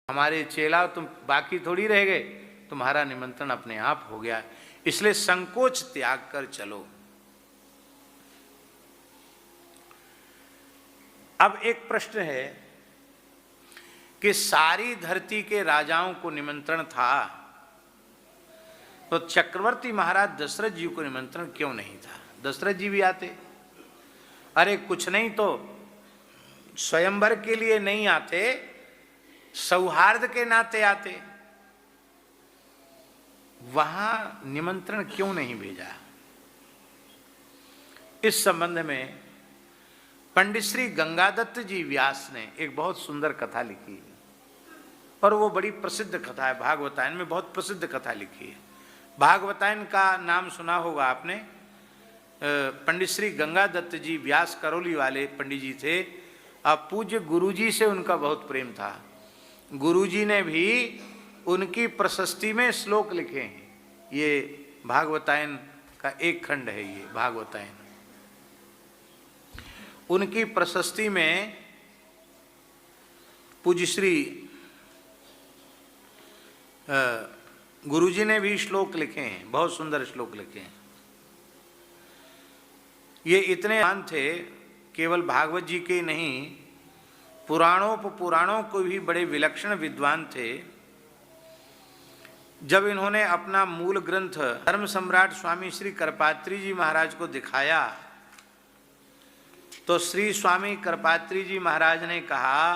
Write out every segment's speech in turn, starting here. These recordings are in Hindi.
हमारे चेला तुम बाकी थोड़ी रह गए, तुम्हारा निमंत्रण अपने आप हो गया, इसलिए संकोच त्याग कर चलो। अब एक प्रश्न है कि सारी धरती के राजाओं को निमंत्रण था, तो चक्रवर्ती महाराज दशरथ जी को निमंत्रण क्यों नहीं था? दशरथ जी भी आते। अरे कुछ नहीं तो स्वयंवर के लिए नहीं आते, सौहार्द के नाते आते। वहां निमंत्रण क्यों नहीं भेजा? इस संबंध में पंडित श्री गंगादत्त जी व्यास ने एक बहुत सुंदर कथा लिखी है, और वो बड़ी प्रसिद्ध कथा है। भागवतायन में बहुत प्रसिद्ध कथा लिखी है। भागवतायन का नाम सुना होगा आपने। पंडित श्री गंगादत्त जी व्यास करौली वाले पंडित जी थे। अब पूज्य गुरुजी से उनका बहुत प्रेम था। गुरुजी ने भी उनकी प्रशस्ति में श्लोक लिखे हैं। ये भागवतायन का एक खंड है, ये भागवतायन। उनकी प्रशस्ति में पूज्य श्री गुरुजी ने भी श्लोक लिखे हैं, बहुत सुंदर श्लोक लिखे हैं। ये इतने महान थे, केवल भागवत जी के नहीं, पुराणों को भी बड़े विलक्षण विद्वान थे। जब इन्होंने अपना मूल ग्रंथ धर्म सम्राट स्वामी श्री करपात्री जी महाराज को दिखाया, तो श्री स्वामी करपात्री जी महाराज ने कहा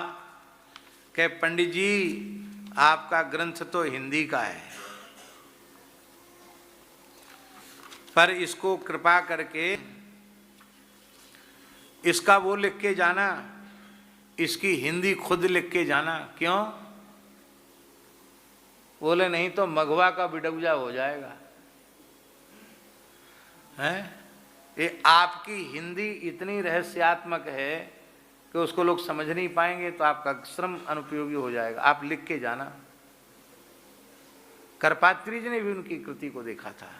कि पंडित जी आपका ग्रंथ तो हिंदी का है, पर इसको कृपा करके इसका वो लिख के जाना, इसकी हिंदी खुद लिख के जाना। क्यों? बोले नहीं तो मघवा का बिडौजा हो जाएगा। हैं? ये आपकी हिंदी इतनी रहस्यात्मक है कि उसको लोग समझ नहीं पाएंगे, तो आपका श्रम अनुपयोगी हो जाएगा, आप लिख के जाना। करपात्री जी ने भी उनकी कृति को देखा था।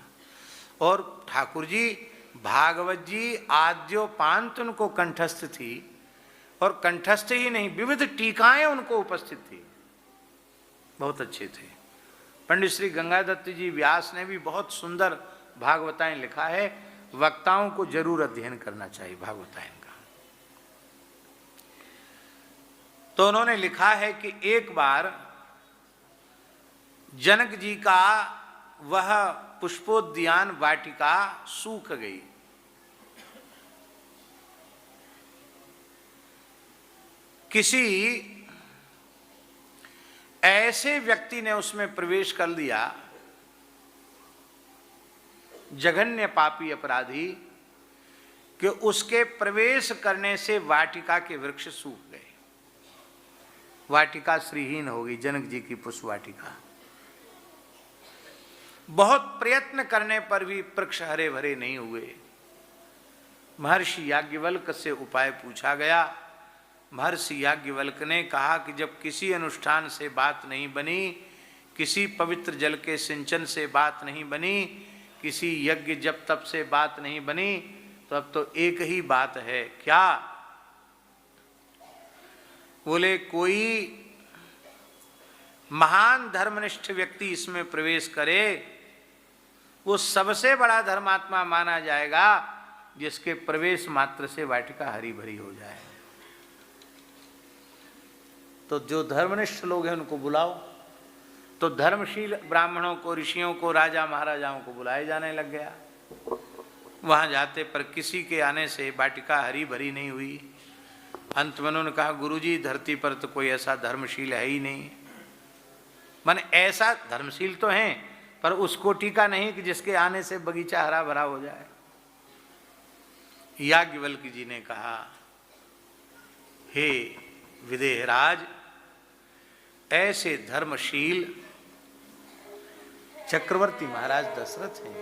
और ठाकुर जी, भागवत जी आद्योपांत उनको कंठस्थ थी, और कंठस्थ ही नहीं, विविध टीकाएं उनको उपस्थित थी, बहुत अच्छे थे। पंडित श्री गंगादत्त जी व्यास ने भी बहुत सुंदर भागवतायन लिखा है। वक्ताओं को जरूर अध्ययन करना चाहिए भागवतायन का। तो उन्होंने लिखा है कि एक बार जनक जी का वह पुष्पोद्यान वाटिका सूख गई। किसी ऐसे व्यक्ति ने उसमें प्रवेश कर लिया, जघन्य पापी अपराधी, कि उसके प्रवेश करने से वाटिका के वृक्ष सूख गए। वाटिका श्रीहीन हो गई, जनक जी की पुष्प वाटिका। बहुत प्रयत्न करने पर भी वृक्ष हरे भरे नहीं हुए। महर्षि याज्ञवल्क्य से उपाय पूछा गया। महर्षि याज्ञवल्क्य ने कहा कि जब किसी अनुष्ठान से बात नहीं बनी, किसी पवित्र जल के सिंचन से बात नहीं बनी, किसी यज्ञ जब तप से बात नहीं बनी, तो अब तो एक ही बात है। क्या? बोले कोई महान धर्मनिष्ठ व्यक्ति इसमें प्रवेश करे, वो सबसे बड़ा धर्मात्मा माना जाएगा जिसके प्रवेश मात्र से वाटिका हरी भरी हो जाए। तो जो धर्मनिष्ठ लोग हैं उनको बुलाओ। तो धर्मशील ब्राह्मणों को, ऋषियों को, राजा महाराजाओं को बुलाए जाने लग गया। वहां जाते पर किसी के आने से वाटिका हरी भरी नहीं हुई। अंत में उन्होंने कहा, गुरुजी धरती पर तो कोई ऐसा धर्मशील है ही नहीं। माने ऐसा धर्मशील तो हैं, पर उस कोटि का नहीं कि जिसके आने से बगीचा हरा भरा हो जाए। याज्ञवल्क्य जी ने कहा, हे विदेहराज, ऐसे धर्मशील चक्रवर्ती महाराज दशरथ हैं,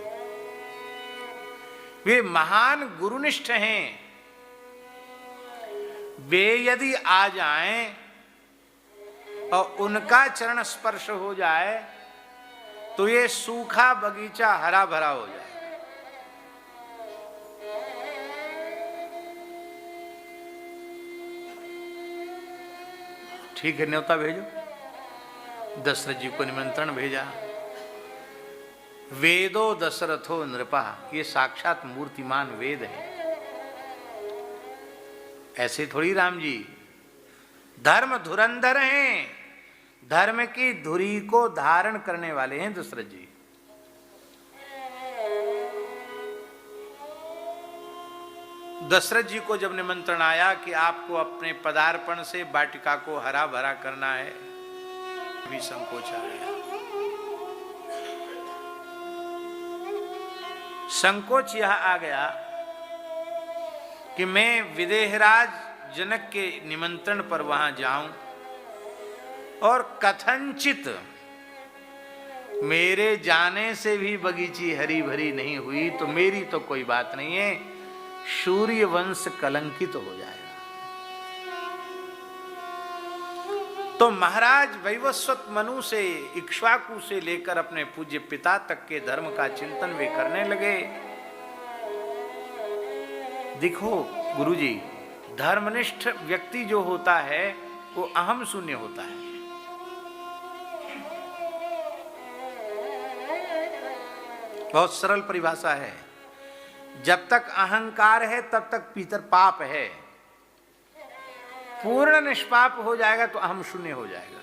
वे महान गुरुनिष्ठ हैं। वे यदि आ जाएं और उनका चरण स्पर्श हो जाए तो ये सूखा बगीचा हरा भरा हो जाए। ठीक है, न्योता भेजो। दशरथ जी को निमंत्रण भेजा। वेदो दशरथो नृपा, ये साक्षात मूर्तिमान वेद है। ऐसे थोड़ी राम जी, धर्म धुरंधर हैं, धर्म की धुरी को धारण करने वाले हैं दशरथ जी। दशरथ जी को जब निमंत्रण आया कि आपको अपने पदार्पण से वाटिका को हरा भरा करना है, भी संकोच आ गया। संकोच यह आ गया कि मैं विदेहराज जनक के निमंत्रण पर वहां जाऊं और कथनचित मेरे जाने से भी बगीची हरी भरी नहीं हुई तो मेरी तो कोई बात नहीं है, सूर्य वंश कलंकित हो जाएगा। तो महाराज वैवस्वत मनु से, इक्ष्वाकु से लेकर अपने पूज्य पिता तक के धर्म का चिंतन वे करने लगे। देखो गुरुजी, धर्मनिष्ठ व्यक्ति जो होता है वो अहम शून्य होता है। बहुत सरल परिभाषा है। जब तक अहंकार है तब तक भीतर पाप है। पूर्ण निष्पाप हो जाएगा तो अहम शून्य हो जाएगा।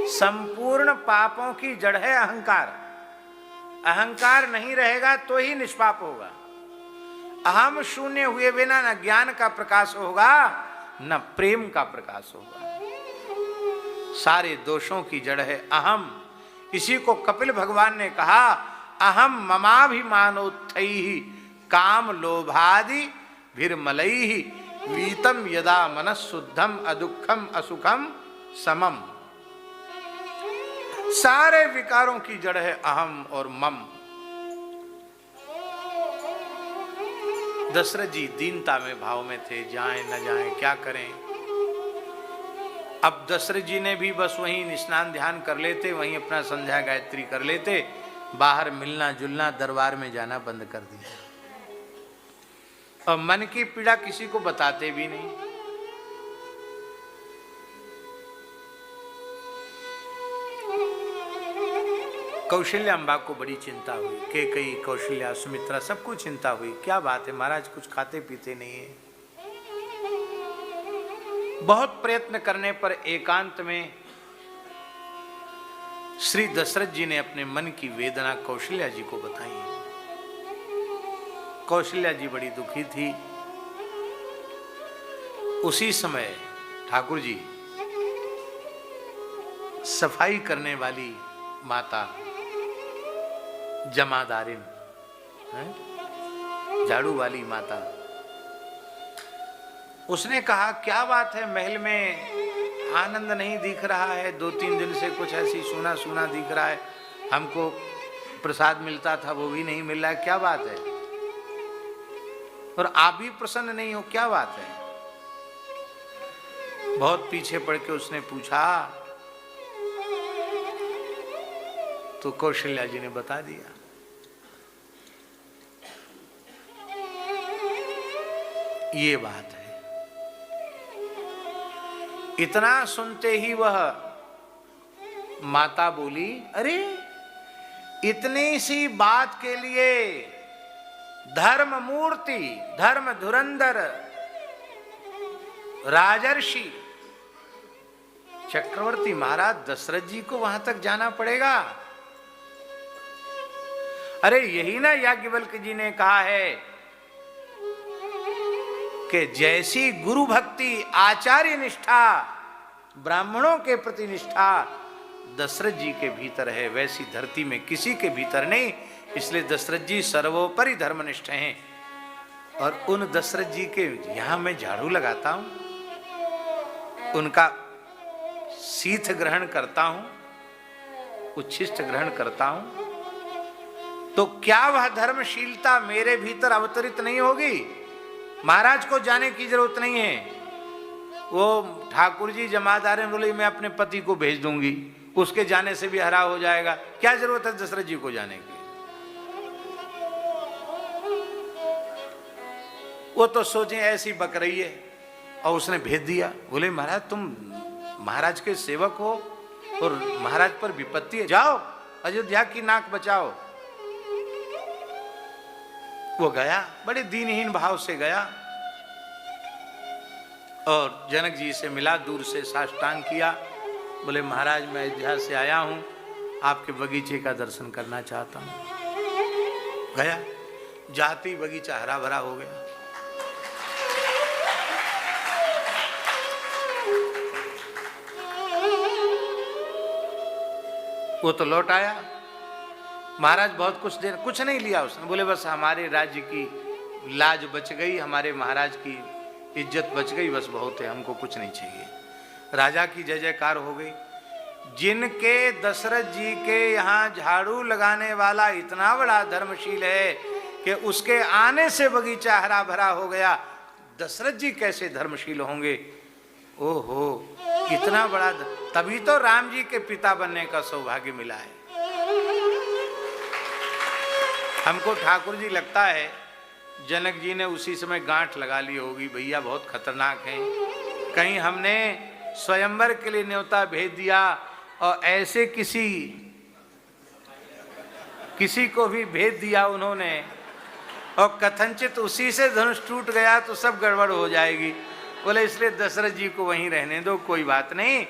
संपूर्ण पापों की जड़ है अहंकार। अहंकार नहीं रहेगा तो ही निष्पाप होगा। अहम शून्य हुए बिना न ज्ञान का प्रकाश होगा न प्रेम का प्रकाश होगा। सारे दोषों की जड़ है अहम। इसी को कपिल भगवान ने कहा, अहम ममाभिमानोत्थैः काम लोभादि भिर्मलैः वीतम यदा मनःशुद्धम अदुःखम असुखम समम। सारे विकारों की जड़ है अहम और मम। दशरथ जी दीनता में भाव में थे, जाएं न जाएं क्या करें। अब दशरथ जी ने भी बस वहीं स्नान ध्यान कर लेते, वहीं अपना संध्या गायत्री कर लेते, बाहर मिलना जुलना दरबार में जाना बंद कर दिया और मन की पीड़ा किसी को बताते भी नहीं। कौशल्या अम्बा को बड़ी चिंता हुई, केकई कौशल्या सुमित्रा सबको चिंता हुई, क्या बात है महाराज कुछ खाते पीते नहीं है। बहुत प्रयत्न करने पर एकांत में श्री दशरथ जी ने अपने मन की वेदना कौशल्या जी को बताई। कौशल्या जी बड़ी दुखी थी। उसी समय ठाकुर जी सफाई करने वाली माता जमादारिन, झाड़ू वाली माता, उसने कहा क्या बात है, महल में आनंद नहीं दिख रहा है, 2-3 दिन से कुछ ऐसी सूना सूना दिख रहा है, हमको प्रसाद मिलता था वो भी नहीं मिल रहा है, क्या बात है, और आप भी प्रसन्न नहीं हो, क्या बात है। बहुत पीछे पड़ के उसने पूछा तो कौशल्या जी ने बता दिया। ये बात है। इतना सुनते ही वह माता बोली, अरे इतनी सी बात के लिए धर्म मूर्ति, धर्म धुरंधर राजर्षि चक्रवर्ती महाराज दशरथ जी को वहां तक जाना पड़ेगा। अरे यही ना याज्ञवल्क्य जी ने कहा है कि जैसी गुरु भक्ति आचार्य निष्ठा ब्राह्मणों के प्रति निष्ठा दशरथ जी के भीतर है, वैसी धरती में किसी के भीतर नहीं। इसलिए दशरथ जी सर्वोपरि धर्मनिष्ठ हैं। और उन दशरथ जी के यहां मैं झाड़ू लगाता हूं, उनका शीथ ग्रहण करता हूं, उच्छिष्ट ग्रहण करता हूं, तो क्या वह धर्मशीलता मेरे भीतर अवतरित नहीं होगी? महाराज को जाने की जरूरत नहीं है। वो ठाकुर जी जमादार बोले मैं अपने पति को भेज दूंगी, उसके जाने से भी हरा हो जाएगा, क्या जरूरत है दशरथ जी को जाने की। वो तो सोचे ऐसी बक रही है, और उसने भेज दिया। बोले महाराज तुम महाराज के सेवक हो और महाराज पर विपत्ति है, जाओ अयोध्या की नाक बचाओ। वो गया, बड़े दीनहीन भाव से गया और जनक जी से मिला, दूर से साष्टांग किया, बोले महाराज मैं अयोध्या से आया हूं, आपके बगीचे का दर्शन करना चाहता हूं। गया, जाते ही बगीचा हरा भरा हो गया। वो तो लौट आया, महाराज बहुत कुछ नहीं लिया उसने, बोले बस हमारे राज्य की लाज बच गई, हमारे महाराज की इज्जत बच गई, बस बहुत है, हमको कुछ नहीं चाहिए। राजा की जय जयकार हो गई। जिनके दशरथ जी के यहाँ झाड़ू लगाने वाला इतना बड़ा धर्मशील है कि उसके आने से बगीचा हरा भरा हो गया, दशरथ जी कैसे धर्मशील होंगे। ओहो, इतना बड़ा, तभी तो राम जी के पिता बनने का सौभाग्य मिला है हमको। ठाकुर जी लगता है जनक जी ने उसी समय गांठ लगा ली होगी, भैया बहुत खतरनाक हैं, कहीं हमने स्वयंवर के लिए न्योता भेज दिया और ऐसे किसी को भी भेज दिया उन्होंने और कथनचित उसी से धनुष टूट गया तो सब गड़बड़ हो जाएगी। बोले इसलिए दशरथ जी को वहीं रहने दो, कोई बात नहीं।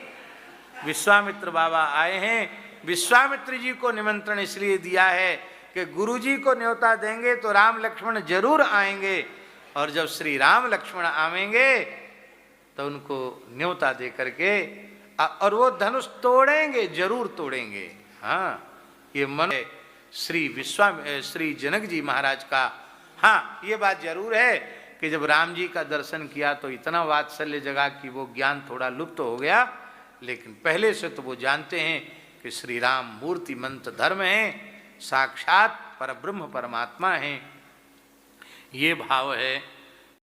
विश्वामित्र बाबा आए हैं, विश्वामित्र जी को निमंत्रण इसलिए दिया है कि गुरु जी को न्योता देंगे तो राम लक्ष्मण जरूर आएंगे, और जब श्री राम लक्ष्मण आवेंगे तो उनको न्योता दे करके और वो धनुष तोड़ेंगे, जरूर तोड़ेंगे। हाँ, ये मन श्री जनक जी महाराज का। हाँ, ये बात जरूर है कि जब राम जी का दर्शन किया तो इतना वात्सल्य जगा कि वो ज्ञान थोड़ा लुप्त हो गया, लेकिन पहले से तो वो जानते हैं कि श्री राम मूर्तिमंत धर्म है, साक्षात परब्रह्म परमात्मा है। ये भाव है।